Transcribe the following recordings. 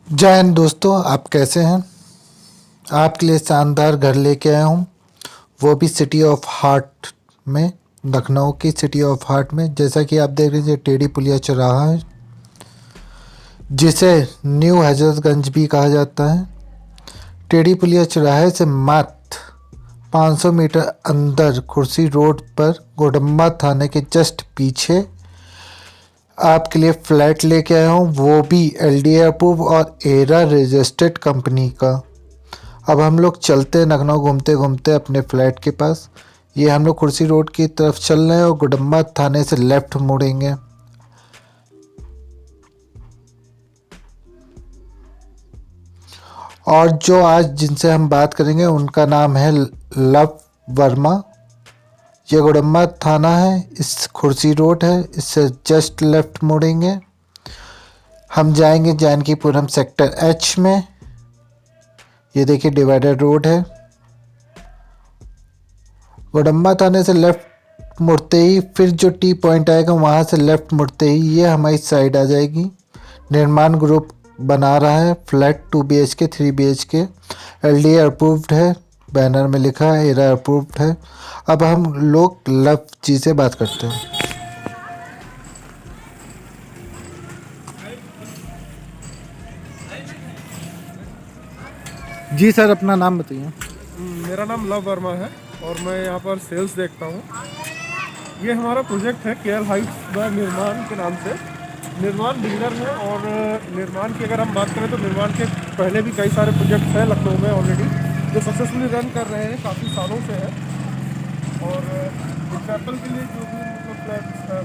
जय हिंद दोस्तों, आप कैसे हैं। आपके लिए शानदार घर लेके आया हूँ, वो भी सिटी ऑफ हार्ट में, लखनऊ की सिटी ऑफ हार्ट में। जैसा कि आप देख रहे हैं, टेढ़ी पुलिया चौराहा है, जिसे न्यू हजरतगंज भी कहा जाता है। टेढ़ी पुलिया चौराहे से मात्र 500 मीटर अंदर कुर्सी रोड पर गोडम्बा थाने के जस्ट पीछे आपके लिए फ्लैट लेके आया हूँ, वो भी LDA अप्रूव और एरा रजिस्टर्ड कंपनी का। अब हम लोग चलते हैं लखनऊ घूमते घूमते अपने फ्लैट के पास। ये हम लोग कुर्सी रोड की तरफ चल रहे हैं और गोडम्बा थाने से लेफ्ट मुड़ेंगे। और जो आज जिनसे हम बात करेंगे उनका नाम है लव वर्मा। ये गोडम्बा थाना है, इस कुर्सी रोड है, इससे जस्ट लेफ्ट मुड़ेंगे। हम जाएंगे जानकीपुरम सेक्टर H में। ये देखिए डिवाइडर रोड है। गोडम्बा थाने से लेफ्ट मुड़ते ही फिर जो टी पॉइंट आएगा वहाँ से लेफ्ट मुड़ते ही ये हमारी साइड आ जाएगी। निर्माण ग्रुप बना रहा है flat 2 BHK 3 BHK, LDA approved है, बैनर में लिखा है एरा अप्रूव्ड है। अब हम लोग लव जी से बात करते हैं। जी सर, अपना नाम बताइए। मेरा नाम लव वर्मा है और मैं यहाँ पर सेल्स देखता हूँ। ये हमारा प्रोजेक्ट है केयर हाइट्स व निर्माण के नाम से। निर्माण बिल्डर है और निर्माण की अगर हम बात करें तो निर्माण के पहले भी कई सारे प्रोजेक्ट हैं लखनऊ में ऑलरेडी, जो सक्सेसफुली रन कर रहे हैं, काफ़ी सालों से है। और एग्जाम्पल के लिए जो भी मतलब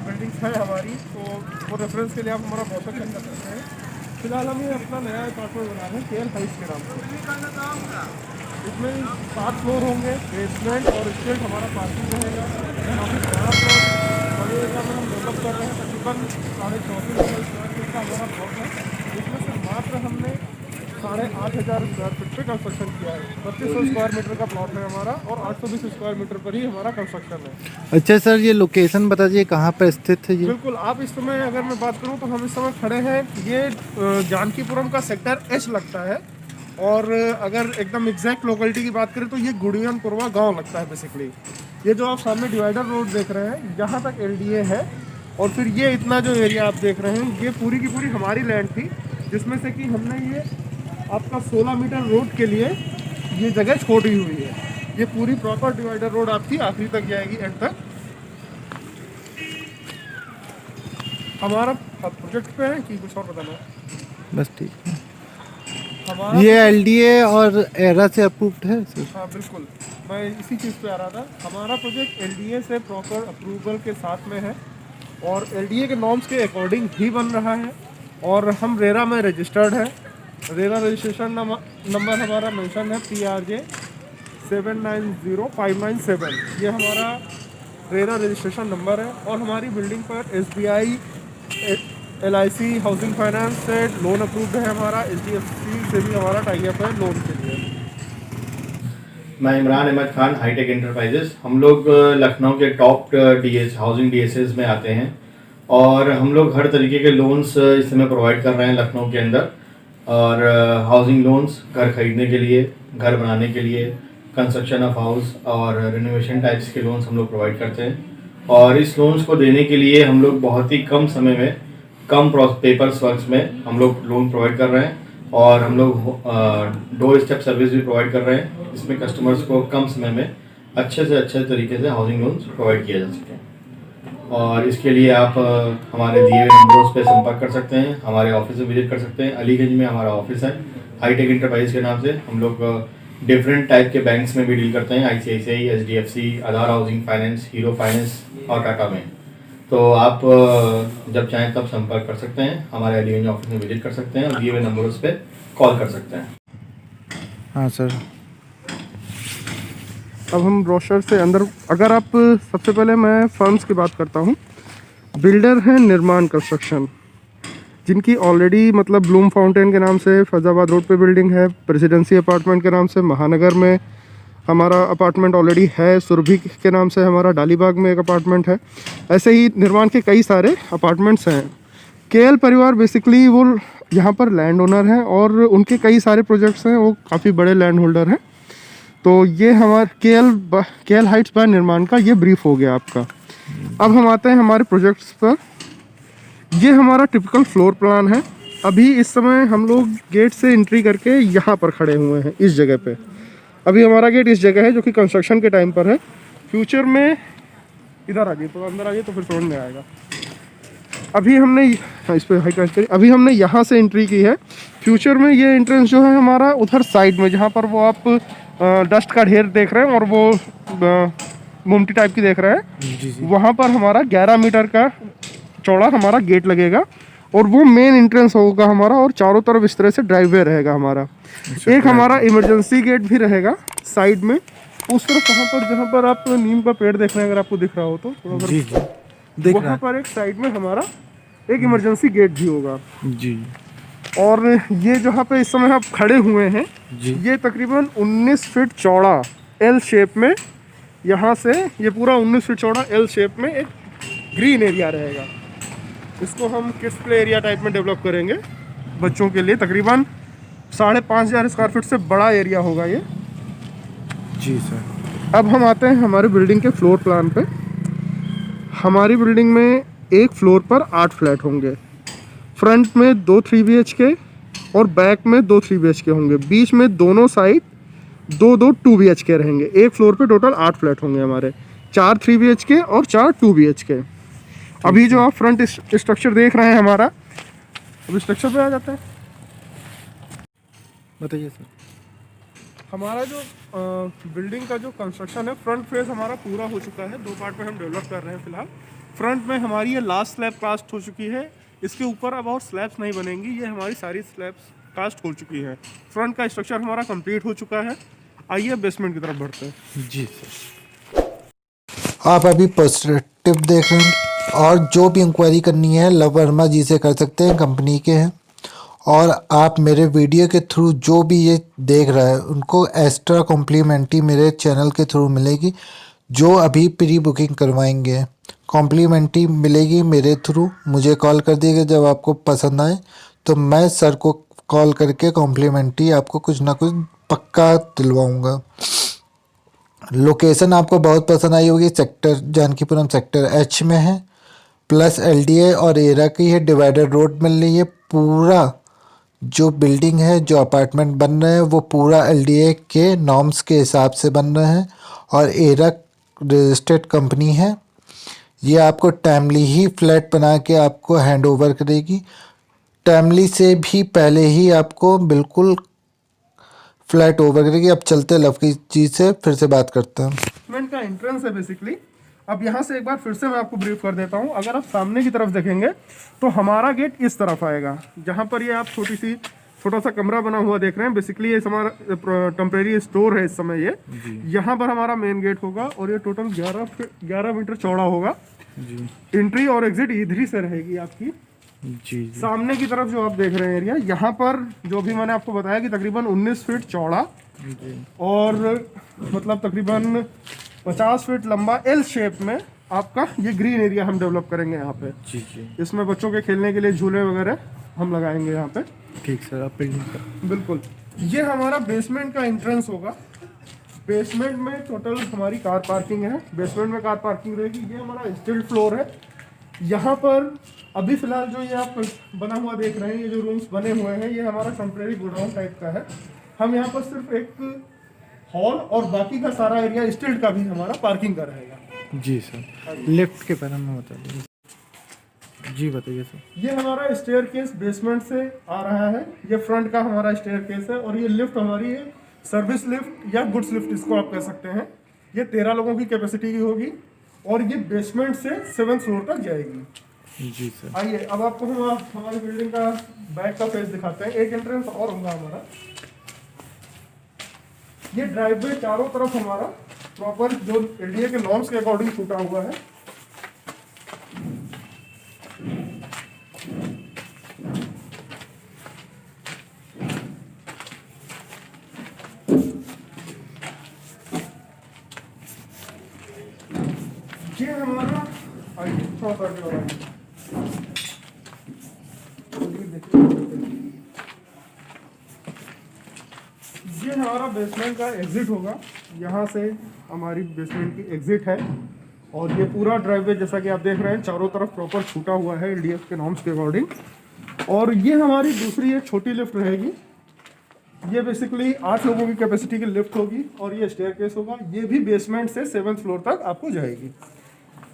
बिल्डिंग्स है हमारी, तो वो रेफरेंस के लिए आप हमारा ब्रोशर चेक कर सकते हैं। फिलहाल हम ये अपना नया अपार्टमेंट बना रहे हैं केयर हाइट्स के नाम से। इसमें 7 फ्लोर होंगे, बेसमेंट और स्टेट हमारा पार्किंग रहेगा। काफ़ी बड़ा फ्लोर बड़े एरिया में हम डेवलप कर रहे हैं। तकरीबन 34,000 स्क्वायर फीट का हमारा प्लॉट है, जिसमें से मात्र हमने 8,500 स्क्वायर फीट पे कंस्ट्रक्शन किया है। 2500 स्क्वायर मीटर का प्लॉट है हमारा और 820 स्क्वायर मीटर पर ही हमारा कंस्ट्रक्शन है। अच्छा सर, ये लोकेशन बता दीजिए कहाँ पर स्थित है ये। बिल्कुल, आप इस समय अगर मैं बात करूं तो हम इस समय खड़े हैं, ये जानकीपुरम का सेक्टर H लगता है। और अगर एकदम एग्जैक्ट लोकेलिटी की बात करें तो ये गुड़ियनपुरवा गांव लगता है बेसिकली। ये जो आप सामने डिवाइडर रोड देख रहे हैं, यहाँ तक LDA है। और फिर ये इतना जो एरिया आप देख रहे हैं, ये पूरी की पूरी हमारी लैंड थी, जिसमें से कि हमने ये आपका 16 मीटर रोड के लिए ये जगह छोड़ी हुई है। ये पूरी प्रॉपर डिवाइडर रोड आपकी आखिरी तक जाएगी, एंड तक। हमारा प्रोजेक्ट पे है कि कुछ और बताना है? बस ठीक है। हमारा ये LDA और एरा से अप्रूव्ड है सर। हाँ बिल्कुल, मैं इसी चीज़ पे आ रहा था। हमारा प्रोजेक्ट LDA से प्रॉपर अप्रूवल के साथ में है और LDA के नॉर्म्स के अकॉर्डिंग ही बन रहा है। और हम रेरा में रजिस्टर्ड है। रेरा रजिस्ट्रेशन नंबर हमारा मेंशन है PRJ 790597। ये हमारा रेरा रजिस्ट्रेशन नंबर है। और हमारी बिल्डिंग पर SBI, LIC, हाउसिंग फाइनेंस से लोन अप्रूव्ड है हमारा। HDFC से भी हमारा टाई अप है लोन के लिए। मैं इमरान अहमद खान, हाईटेक एंटरप्राइजेस। हम लोग लखनऊ के टॉप DS हाउसिंग DSAs में आते हैं और हम लोग हर तरीके के लोन्स इस समय प्रोवाइड कर रहे हैं लखनऊ के अंदर। और हाउसिंग लोन्स घर खरीदने के लिए, घर बनाने के लिए, कंस्ट्रक्शन ऑफ हाउस और रिनोवेशन टाइप्स के लोन्स हम लोग प्रोवाइड करते हैं। और इस लोन्स को देने के लिए हम लोग बहुत ही कम समय में, कम पेपर्स वर्क्स में हम लोग लोन प्रोवाइड कर रहे हैं। और हम लोग डोर स्टेप सर्विस भी प्रोवाइड कर रहे हैं, इसमें कस्टमर्स को कम समय में अच्छे से अच्छे तरीके से हाउसिंग लोन्स प्रोवाइड किया जा सके। और इसके लिए आप हमारे दिए हुए नंबरों पे संपर्क कर सकते हैं, हमारे ऑफिस में विजिट कर सकते हैं। अलीगंज में हमारा ऑफिस है हाईटेक एंटरप्राइज के नाम से। हम लोग डिफरेंट टाइप के बैंक्स में भी डील करते हैं, ICICI, HDFC, आधार हाउसिंग फाइनेंस, हीरो फाइनेंस और टाटा में। तो आप जब चाहें तब संपर्क कर सकते हैं, हमारे अलीगंज ऑफिस में विजिट कर सकते हैं और दिए हुए नंबरों पे कॉल कर सकते हैं। हाँ सर। अब हम ब्रोशर से अंदर, अगर आप सबसे पहले मैं फर्म्स की बात करता हूँ। बिल्डर हैं निर्माण कंस्ट्रक्शन, जिनकी ऑलरेडी मतलब ब्लूम फाउंटेन के नाम से फैजाबाद रोड पे बिल्डिंग है। प्रेसिडेंसी अपार्टमेंट के नाम से महानगर में हमारा अपार्टमेंट ऑलरेडी है। सुरभि के नाम से हमारा डालीबाग में एक अपार्टमेंट है। ऐसे ही निर्माण के कई सारे अपार्टमेंट्स हैं। केएल परिवार बेसिकली वो यहाँ पर लैंड ओनर हैं और उनके कई सारे प्रोजेक्ट्स हैं, वो काफ़ी बड़े लैंड होल्डर हैं। तो ये हमारे केएल हाइट्स बाय निर्माण का ये ब्रीफ हो गया आपका। अब हम आते हैं हमारे प्रोजेक्ट्स पर। ये हमारा टिपिकल फ्लोर प्लान है। अभी इस समय हम लोग गेट से एंट्री करके यहाँ पर खड़े हुए हैं इस जगह पे। अभी हमारा गेट इस जगह है जो कि कंस्ट्रक्शन के टाइम पर है। फ्यूचर में इधर आ जाइए, तो अंदर आ जाइए तो फिर समझ में आएगा। अभी हमने इस पर हाई करी, अभी हमने यहाँ से एंट्री की है। फ्यूचर में ये एंट्रेंस जो है हमारा उधर साइड में, जहाँ पर वो आप डस्ट का ढेर देख रहे हैं और वो गुमटी टाइप की देख रहे हैं, वहाँ पर हमारा 11 मीटर का चौड़ा हमारा गेट लगेगा और वो मेन एंट्रेंस होगा हमारा। और चारों तरफ इस तरह से ड्राइववे रहेगा हमारा। एक हमारा इमरजेंसी गेट भी रहेगा साइड में, उस तरफ वहाँ पर जहाँ पर आप नीम का पेड़ देख रहे हैं, अगर आपको दिख रहा हो तो वहाँ पर एक साइड में हमारा एक इमरजेंसी गेट भी होगा जी। और ये जहाँ पे इस समय आप खड़े हुए हैं जी। ये तकरीबन 19 फीट चौड़ा एल शेप में, यहाँ से ये पूरा 19 फीट चौड़ा एल शेप में एक ग्रीन एरिया रहेगा। इसको हम किड्स प्ले एरिया टाइप में डेवलप करेंगे बच्चों के लिए। तकरीबन 5,500 स्क्वायर फीट से बड़ा एरिया होगा ये। जी सर। अब हम आते हैं हमारे बिल्डिंग के फ्लोर प्लान पे। हमारी बिल्डिंग में एक फ्लोर पर 8 फ्लैट होंगे। फ्रंट में 2 3 BHK और बैक में 2 3 BHK होंगे। बीच में दोनों साइड 2 2 BHK रहेंगे। एक फ्लोर पे टोटल 8 फ्लैट होंगे हमारे, 4 3 BHK और 4 2 BHK। अभी जो आप फ्रंट स्ट्रक्चर देख रहे हैं हमारा, अभी स्ट्रक्चर पे आ जाता है। बताइए सर। हमारा जो बिल्डिंग का जो कंस्ट्रक्शन है, फ्रंट फेस हमारा पूरा हो चुका है। 2 पार्ट में हम डेवलप कर रहे हैं फिलहाल। फ्रंट में हमारी ये लास्ट स्लैब कास्ट हो चुकी है। इसके ऊपर अब और स्लैब्स नहीं बनेंगी, ये हमारी सारी स्लैब्स कास्ट हो चुकी है। फ्रंट का स्ट्रक्चर हमारा कंप्लीट हो चुका है। आइए बेसमेंट की तरफ बढ़ते हैं। जी सर। आप अभी पर्सपेक्टिव देख रहे हैं और जो भी इंक्वायरी करनी है लव वर्मा जी से कर सकते हैं, कंपनी के हैं। और आप मेरे वीडियो के थ्रू जो भी ये देख रहा है उनको एक्स्ट्रा कॉम्प्लीमेंट्री मेरे चैनल के थ्रू मिलेगी। जो अभी प्री बुकिंग करवाएंगे कॉम्प्लीमेंट्री मिलेगी मेरे थ्रू। मुझे कॉल कर दिएगा जब आपको पसंद आए, तो मैं सर को कॉल करके कॉम्प्लीमेंट्री आपको कुछ ना कुछ पक्का दिलवाऊंगा। लोकेशन आपको बहुत पसंद आई होगी। सेक्टर जानकीपुरम सेक्टर H में है, प्लस LDA और एरा की है, डिवाइडर रोड मिल रही है। पूरा जो बिल्डिंग है, जो अपार्टमेंट बन रहे हैं वो पूरा LDA के नॉर्म्स के हिसाब से बन रहे हैं और एरा रजिस्टर्ड कंपनी है। ये आपको टाइमली ही फ्लैट बना के आपको हैंड ओवर करेगी। टाइमली से भी पहले ही आपको बिल्कुल फ्लैट ओवर करेगी। अब चलते लव की चीज़ से फिर से बात करते हैं। बेसमेंट का एंट्रेंस है बेसिकली। अब यहाँ से एक बार फिर से मैं आपको ब्रीफ कर देता हूँ। अगर आप सामने की तरफ देखेंगे तो हमारा गेट इस तरफ आएगा, जहाँ पर ये आप छोटा सा कमरा बना हुआ देख रहे हैं। बेसिकली ये हमारा टेम्परेरी स्टोर है इस समय। ये यहाँ पर हमारा मेन गेट होगा और ये टोटल 11 मीटर चौड़ा होगा जी। एंट्री और एग्जिट इधर ही से रहेगी आपकी जी। सामने की तरफ जो आप देख रहे हैं एरिया, यहाँ पर जो भी मैंने आपको बताया कि तकरीबन 19 फीट चौड़ा और मतलब तकरीबन 50 फीट लंबा एल शेप में आपका ये ग्रीन एरिया हम डेवलप करेंगे यहाँ पे जी। इसमें बच्चों के खेलने के लिए झूले वगैरह हम लगाएंगे यहाँ पे। ठीक सर, आप बिल्कुल। ये हमारा बेसमेंट का एंट्रेंस होगा। बेसमेंट में टोटल हमारी कार पार्किंग है। बेसमेंट में कार पार्किंग रहेगी। ये हमारा स्टील फ्लोर है। यहाँ पर अभी फिलहाल जो ये आप बना हुआ देख रहे हैं, ये जो रूम्स बने हुए हैं, ये हमारा टेम्परेरी गोडाउन टाइप का है। हम यहाँ पर सिर्फ एक हॉल और बाकी का सारा एरिया स्टील का भी हमारा पार्किंग का रहेगा जी सर। लिफ्ट के बारे में बता दीजिए जी। बताइए सर। ये हमारा स्टेयरकेस बेसमेंट से आ रहा है। ये फ्रंट का हमारा स्टेयरकेस है और ये लिफ्ट हमारी है, सर्विस लिफ्ट या गुड्स लिफ्ट इसको आप कह सकते हैं। ये 13 लोगों की कैपेसिटी की होगी और ये बेसमेंट से 7th फ्लोर तक जाएगी जी सर। आइए अब आपको हम हमारी बिल्डिंग का बैक का फेस दिखाते हैं। एक एंट्रेंस और होगा हमारा। ये ड्राइववे चारों तरफ हमारा प्रॉपर जो LDA के नॉर्म्स के अकॉर्डिंग छूटा हुआ है। ये हमारा आइए थोड़ा सा बेसमेंट का एग्जिट होगा। यहाँ से हमारी बेसमेंट की एग्जिट है और ये पूरा ड्राइववे जैसा कि आप देख रहे हैं चारों तरफ प्रॉपर छूटा हुआ है LDF के नॉर्म्स के अकॉर्डिंग। और ये हमारी दूसरी एक छोटी लिफ्ट रहेगी। ये बेसिकली 8 लोगों की कैपेसिटी की लिफ्ट होगी और ये स्टेयरकेस होगा। ये भी बेसमेंट से 7th फ्लोर तक आपको जाएगी।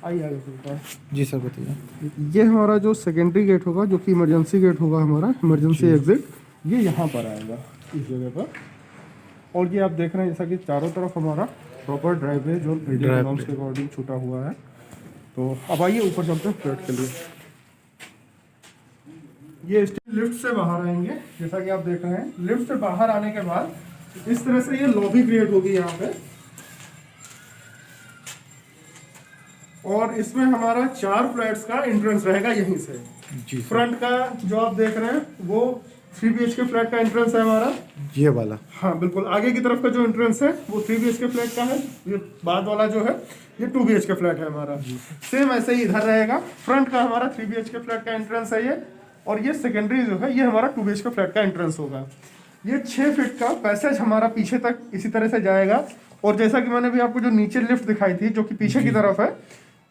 आइए आगे चलता है। जी सर बताइए। ये हमारा जो सेकेंडरी गेट होगा, जो कि इमरजेंसी गेट होगा, हमारा इमरजेंसी एग्जिट, ये यहाँ पर आएगा इस जगह पर। और ये आप देख रहे हैं जैसा कि चारों तरफ हमारा प्रॉपर ड्राइववे जो नॉर्म्स के अकॉर्डिंग छूटा हुआ है। तो अब आइए ऊपर चलते हैं फ्लैट के लिए। ये लिफ्ट से बाहर आएंगे जैसा कि आप देख रहे हैं। लिफ्ट से बाहर आने के बाद इस तरह से ये लॉबी क्रिएट होगी यहाँ पे और इसमें हमारा 4 फ्लैट्स का एंट्रेंस रहेगा यहीं से। जी फ्रंट का जो आप देख रहे हैं वो 3 BHK फ्लैट का एंट्रेंस है हमारा, ये वाला। हाँ बिल्कुल। आगे की तरफ का जो एंट्रेंस है वो 3 BHK फ्लैट का है। ये बाद वाला जो है ये 2 BHK फ्लैट है हमारा। सेम ऐसे ही इधर रहेगा। फ्रंट का हमारा 3 BHK फ्लैट का एंट्रेंस है ये, और ये सेकेंडरी जो है ये हमारा 2 BHK फ्लैट का एंट्रेंस होगा। ये 6 फीट का पैसेज हमारा पीछे तक इसी तरह से जाएगा। और जैसा कि मैंने भी आपको जो नीचे लिफ्ट दिखाई थी जो कि पीछे की तरफ है,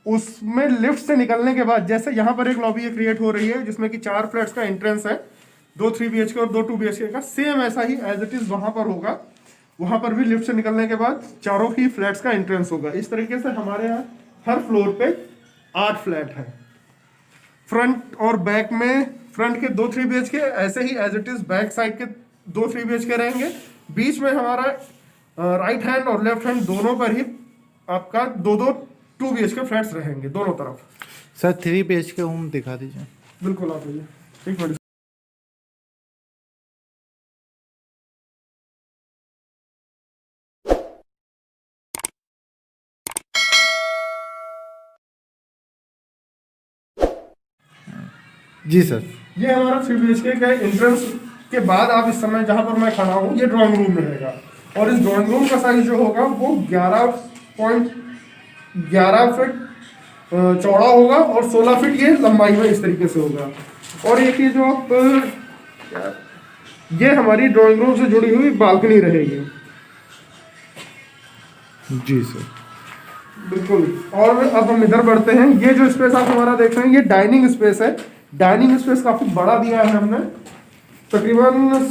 उसमें लिफ्ट से निकलने के बाद जैसे यहाँ पर एक लॉबी क्रिएट हो रही है जिसमें कि 4 फ्लैट्स का एंट्रेंस है, 2 3 BHK और 2 2 BHK का, सेम ऐसा ही एज इट इज वहां पर होगा। वहां पर भी लिफ्ट से निकलने के बाद चारों ही फ्लैट्स का एंट्रेंस होगा। इस तरीके से हमारे यहाँ हर फ्लोर पे 8 फ्लैट है। फ्रंट और बैक में फ्रंट के 2 3 BHK, ऐसे ही as it is back side के 2 3 BHK रहेंगे। बीच में हमारा राइट हैंड और लेफ्ट हैंड दोनों पर ही आपका 2 2 BHK फ्लैट्स रहेंगे दोनों तरफ। सर 3 BHK होम दिखा दीजिए। बिल्कुल आप आइए एक मिनट। जी सर। ये हमारा 3 BHK का एंट्रेंस के बाद आप इस समय जहां पर मैं खड़ा हूँ ये ड्राइंग रूम रहेगा। और इस ड्राइंग रूम का साइज जो होगा वो 11.11 फीट चौड़ा होगा और 16 फीट ये लंबाई में इस तरीके से होगा। और एक ये जो आप ये हमारी ड्राइंग रूम से जुड़ी हुई बालकनी रहेगी। जी सर बिल्कुल। और अब हम इधर बढ़ते हैं। ये जो स्पेस आप हमारा देख रहे हैं ये डाइनिंग स्पेस है। डाइनिंग स्पेस काफी बड़ा दिया है हमने, तकरीबन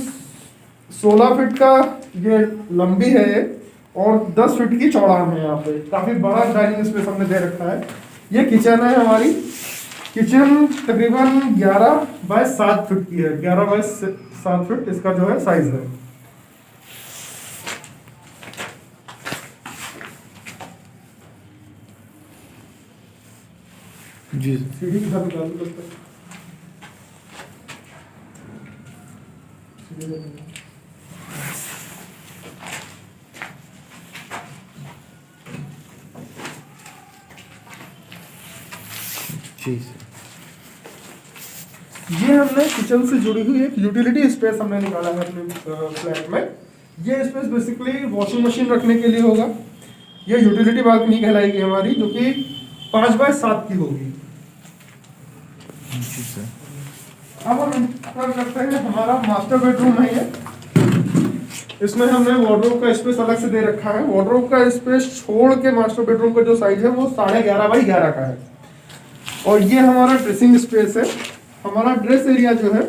16 फीट का ये लंबी है और 10 फीट की चौड़ा है। यहाँ पे काफी बड़ा डाइनिंग स्पेस हमने दे रखा है। ये किचन है हमारी। किचन तकरीबन 11 बाय 7 फीट की है। 11 बाय 7 फीट इसका जो है साइज है। जी सीढ़ी की छत चालू करते हैं। जी सर। ये हमने किचन से जुड़ी हुई एक यूटिलिटी स्पेस हमने निकाला है अपने फ्लैट में। ये स्पेस बेसिकली वॉशिंग मशीन रखने के लिए होगा। ये यूटिलिटी बालकनी कहलाएगी हमारी, जो कि 5 बाय 7 की होगी। जी सर। अब हम इंटर करते हैं। हमारा मास्टर बेडरूम है ये। इसमें हमने वार्डरोब का स्पेस अलग से दे रखा है। वार्डरोब का स्पेस छोड़ के मास्टर बेडरूम का जो साइज है वो 11.5 बाई 11 का है। और ये हमारा ड्रेसिंग स्पेस है। हमारा ड्रेस एरिया जो है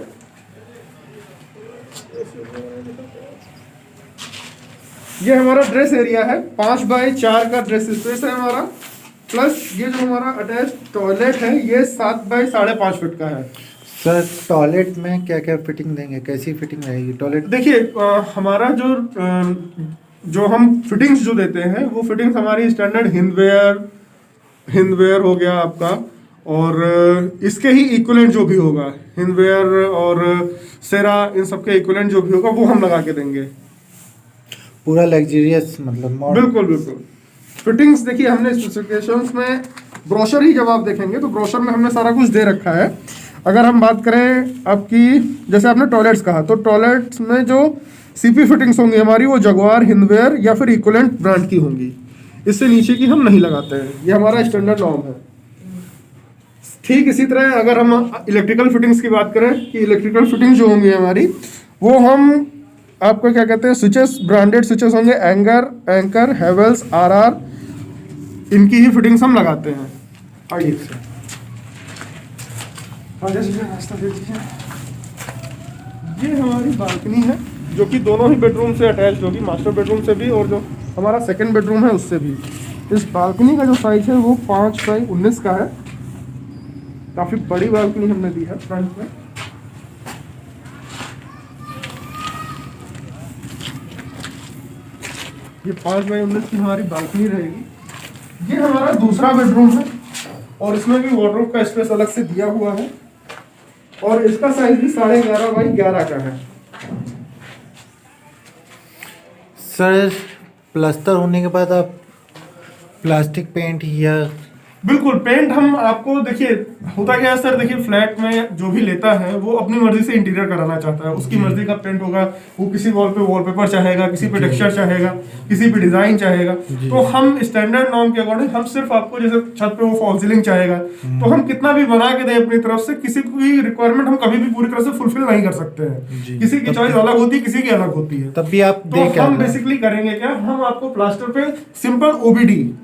ये हमारा ड्रेस एरिया है। 5 बाई 4 का ड्रेस स्पेस है हमारा। प्लस ये जो हमारा अटैच टॉयलेट है ये 7 बाई 5.5 फीट का है। सर टॉयलेट में क्या क्या फिटिंग देंगे, कैसी फिटिंग रहेगी टॉयलेट? देखिए हमारा जो हम फिटिंग्स जो देते हैं वो फिटिंग्स हमारी स्टैंडर्ड हिंदवेयर हो गया आपका, और इसके ही इक्विवेलेंट जो भी होगा हिंदवेयर और सेरा, इन सबके इक्विवेलेंट जो भी होगा वो हम लगा के देंगे। पूरा लग्जरियस मतलब बिल्कुल बिल्कुल। फिटिंग्स देखिए हमने स्पेसिफिकेशंस में ब्रोशर ही जब आप देखेंगे तो ब्रोशर में हमने सारा कुछ दे रखा है। अगर हम बात करें आपकी, जैसे आपने टॉयलेट्स कहा, तो टॉयलेट्स में जो सीपी फिटिंग्स होंगी हमारी वो जगुआर, हिंदवेयर या फिर इक्विवेलेंट ब्रांड की होंगी। इससे नीचे की हम नहीं लगाते हैं, ये हमारा स्टैंडर्ड नॉर्म है। ठीक इसी तरह अगर हम इलेक्ट्रिकल फिटिंग्स की बात करें कि इलेक्ट्रिकल फिटिंग्स जो होंगी हमारी वो हम आपको क्या कहते हैं, स्विचेस ब्रांडेड स्विचेस होंगे, एंकर, हेवेल्स, आरआर, इनकी ही फिटिंग्स हम लगाते हैं। आइए रास्ता दे दीजिए। ये हमारी बालकनी है जो कि दोनों ही बेडरूम से अटैच होगी, मास्टर बेडरूम से भी और जो हमारा सेकंड बेडरूम है उससे भी। इस बालकनी का जो साइज है वो 5x19 का है। काफ़ी बड़ी बालकनी हमने दी है फ्रंट में। ये 5x19 की हमारी बालकनी रहेगी। ये हमारा दूसरा बेडरूम है और इसमें भी वार्डरोब का स्पेस अलग से दिया हुआ है और इसका साइज भी 11.5x11 का है। सर प्लास्टर होने के बाद आप प्लास्टिक पेंट या बिल्कुल, पेंट हम आपको देखिए होता क्या है सर, देखिए फ्लैट में जो भी लेता है वो अपनी मर्जी से इंटीरियर कराना चाहता है, उसकी मर्जी का पेंट होगा। वो किसी वॉल पे वॉलपेपर चाहेगा, किसी पे टेक्सचर चाहेगा, किसी पे डिजाइन चाहेगा। तो हम स्टैंडर्ड नॉर्म के अकॉर्डिंग हम सिर्फ आपको, जैसे छत पे वो फॉल सीलिंग चाहेगा तो हम कितना भी बना के दें अपनी तरफ से, किसी की रिक्वायरमेंट हम कभी भी पूरी तरह से फुलफिल नहीं कर सकते हैं। किसी की चॉइस अलग होती है, किसी की अलग होती है। तब भी आप तो हम बेसिकली करेंगे क्या, हम आपको प्लास्टर पे simple OBD,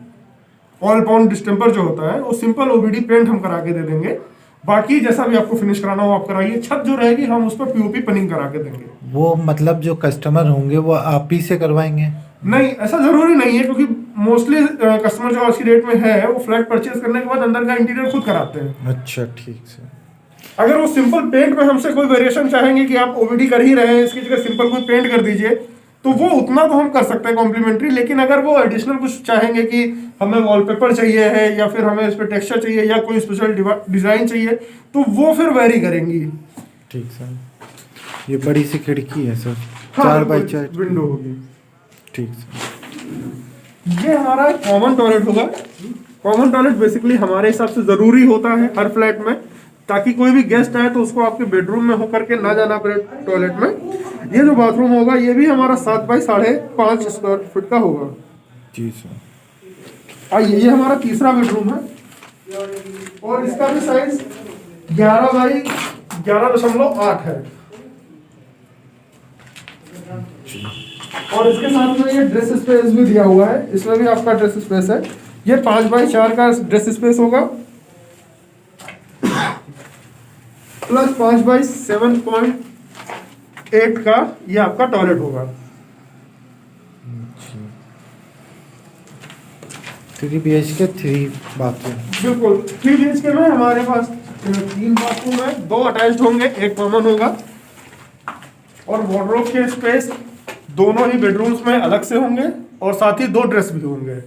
all pound distemper जो होता है वो सिंपल ओबीडी पेंट हम करा के दे देंगे। बाकी जैसा भी आपको फिनिश कराना हो आप कराइए। छत जो रहेगी हम उस पर पीओपी पनिंग करा के देंगे। वो मतलब जो कस्टमर होंगे वो आप ही से करवाएंगे? नहीं, ऐसा जरूरी नहीं है, क्योंकि मोस्टली कस्टमर जो आज की डेट में है वो फ्लैट परचेज करने के बाद अंदर का इंटीरियर खुद कराते हैं। अच्छा, ठीक है। अगर वो सिंपल पेंट में हमसे कोई वेरिएशन चाहेंगे कि आप ओबीडी कर ही रहे हैं, इसकी जगह सिंपल कोई पेंट कर दीजिए, तो वो उतना तो हम कर सकते हैं कॉम्प्लीमेंट्री। लेकिन अगर वो एडिशनल कुछ चाहेंगे कि हमें वॉलपेपर चाहिए है या फिर हमें इस पर टेक्सचर चाहिए या कोई स्पेशल डिजाइन चाहिए, तो वो फिर वेरी करेंगी। ठीक सर। ये बड़ी सी खिड़की है सर, हाँ, 4x4 विंडो होगी। ठीक सर। ये हमारा कॉमन टॉयलेट होगा। कॉमन टॉयलेट बेसिकली हमारे हिसाब से जरूरी होता है हर फ्लैट में, ताकि कोई भी गेस्ट आए तो उसको आपके बेडरूम में होकर के ना जाना पड़े टॉयलेट में। ये जो बाथरूम होगा ये भी हमारा 7x5.5 स्क्वायर फीट का होगा। जी सर। आइए, ये हमारा तीसरा बेडरूम है और इसका भी साइज 11x11.8 है। और इसके साथ में ये ड्रेस स्पेस भी दिया हुआ है, इसमें भी आपका ड्रेस स्पेस है। ये 5x4 का ड्रेस स्पेस होगा प्लस 5x7.8 का ये आपका टॉयलेट होगा। 3 BHK 3 बाथरूम। बिल्कुल, 3 BHK में हमारे पास 3 बाथरूम है, 2 अटैच्ड होंगे, 1 कॉमन होगा। और वार्डरोब के स्पेस दोनों ही बेडरूम्स में अलग से होंगे और साथ ही 2 ड्रेस भी होंगे।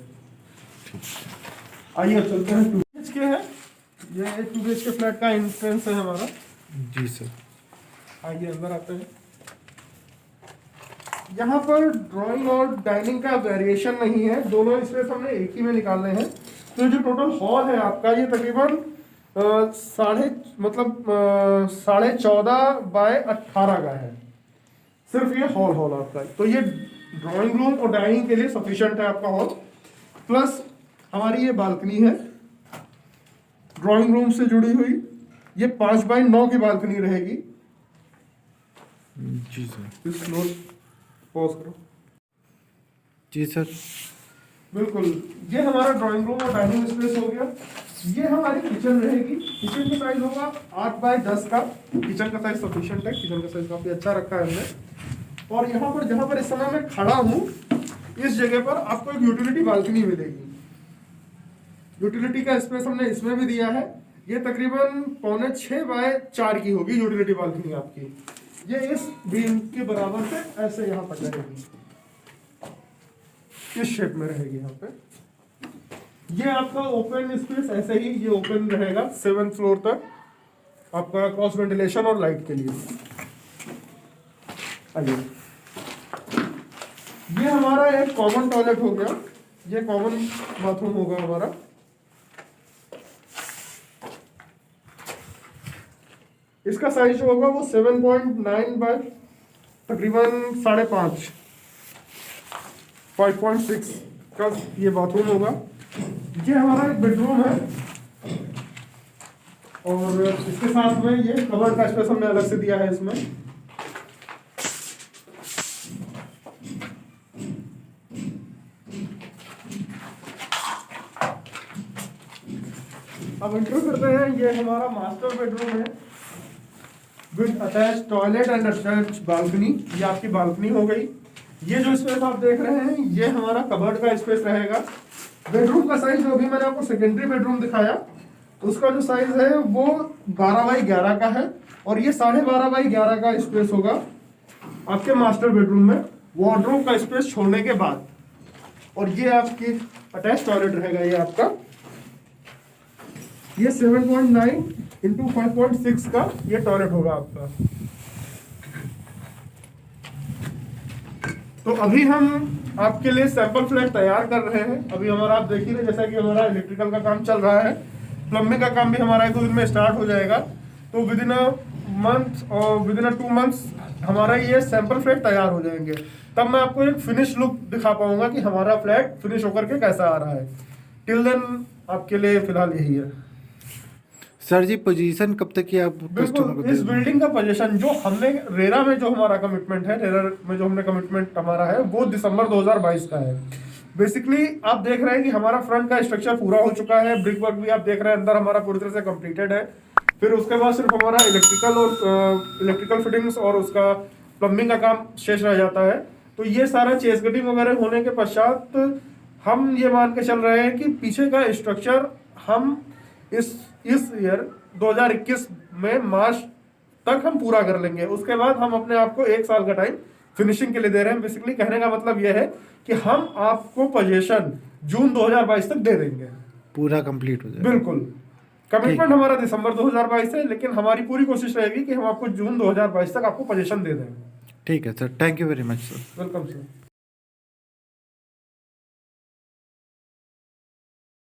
आइए चलते हैं। 2 BHK है, ये 2 BHK फ्लैट का एंट्रेंस है हमारा। जी सर। आइए अंदर आते हैं। यहाँ पर ड्राइंग और डाइनिंग का वेरिएशन नहीं है, दोनों स्पेस हमने एक ही में निकालने हैं। तो जो टोटल हॉल है आपका ये तकरीबन 14.5x18 का है, सिर्फ ये हॉल आपका। तो ये ड्राइंग रूम और डाइनिंग के लिए सफिशिएंट है आपका हॉल। प्लस हमारी ये बालकनी है ड्राइंग रूम से जुड़ी हुई, ये 5x9 की बालकनी रहेगी। जी सर। इस नोट पॉज करो। जी सर। बिल्कुल, ये हमारा ड्राइंग रूम और डाइनिंग स्पेस हो गया। ये हमारी किचन रहेगी। किचन का साइज होगा 8x10 का। किचन का साइज सफिशिएंट है, किचन का साइज काफी अच्छा रखा है हमने। और यहाँ पर जहाँ पर इस समय मैं खड़ा हूँ, इस जगह पर आपको एक यूटिलिटी बालकनी मिलेगी। यूटिलिटी का स्पेस हमने इसमें भी दिया है। ये तकरीबन 5.6x4 की होगी यूटिलिटी बालकनी आपकी। ये इस बीम के बराबर से ऐसे यहाँ पर रहेगी, इस शेप में रहेगी यहाँ पे। ये आपका ओपन स्पेस ऐसे ही ये ओपन रहेगा 7th फ्लोर तक आपका क्रॉस वेंटिलेशन और लाइट के लिए। आइए, ये हमारा एक कॉमन टॉयलेट हो गया, ये कॉमन बाथरूम होगा हमारा। इसका साइज जो होगा वो 7.9 बाय तकरीबन 5.5 5.6 का ये बाथरूम होगा। ये हमारा एक बेडरूम है और इसके साथ में ये कबर्ड का स्पेस हमने अलग से दिया है इसमें। अब इंट्रो करते हैं। ये हमारा मास्टर बेडरूम है with attach toilet and attach balcony. ये आपकी बालकनी हो गई। ये जो स्पेस आप देख रहे हैं ये हमारा कबर्ड का स्पेस रहेगा। बेडरूम का साइज जो अभी मैंने आपको सेकेंडरी बेडरूम दिखाया उसका जो साइज है वो 12x11 का है और ये 12.5x11 का स्पेस होगा आपके मास्टर बेडरूम में वार्डरोब का स्पेस छोड़ने के बाद। और ये आपकी अटैच टॉयलेट रहेगा। ये आपका ये 7.9 इंटू 5.6 का ये टॉयलेट होगा आपका। तो अभी हम आपके लिए सैंपल फ्लैट तैयार कर रहे हैं। अभी हमारा आप देख ही रहे जैसा कि हमारा इलेक्ट्रिकल का काम चल रहा है, प्लम्बिंग का काम भी हमारा 1-2 दिन में स्टार्ट हो जाएगा। तो विद इन अ मंथ और विद इन अ 2 मंथ्स हमारा ये सैंपल फ्लैट तैयार हो जाएंगे। तब मैं आपको एक फिनिश लुक दिखा पाऊंगा कि हमारा फ्लैट फिनिश होकर के कैसा आ रहा है। टिल देन आपके लिए फिलहाल यही है। सर जी पोजीशन कब तक की आप कस्टमर को बिल्कुल, इस बिल्डिंग का पोजीशन जो हमने रेरा में जो हमारा कमिटमेंट है, रेरा में जो हमने कमिटमेंट हमारा है वो दिसंबर 2022 का है। बेसिकली आप देख रहे हैं कि हमारा फ्रंट का स्ट्रक्चर पूरा हो चुका है। ब्रिक वर्क भी आप देख रहे हैं अंदर हमारा पूरी तरह से कंप्लीटेड है। फिर उसके बाद सिर्फ हमारा इलेक्ट्रिकल फिटिंग्स और उसका प्लम्बिंग का काम शेष रह जाता है। तो ये सारा चेस कटिंग वगैरह होने के पश्चात हम ये मान के चल रहे हैं कि पीछे का स्ट्रक्चर हम इस ईयर 2021 में मार्च तक हम पूरा कर लेंगे। उसके बाद हम अपने आप को 1 साल का टाइम फिनिशिंग के लिए दे रहे हैं। बेसिकली कहने का मतलब यह है कि हम आपको पोजीशन जून 2022 तक दे देंगे, पूरा कंप्लीट हो जाए। बिल्कुल। कमिटमेंट हमारा दिसंबर 2022 है, लेकिन हमारी पूरी कोशिश रहेगी कि हम आपको जून 2022 तक आपको पोजीशन दे दें। ठीक है sir, thank you very much sir. Welcome sir.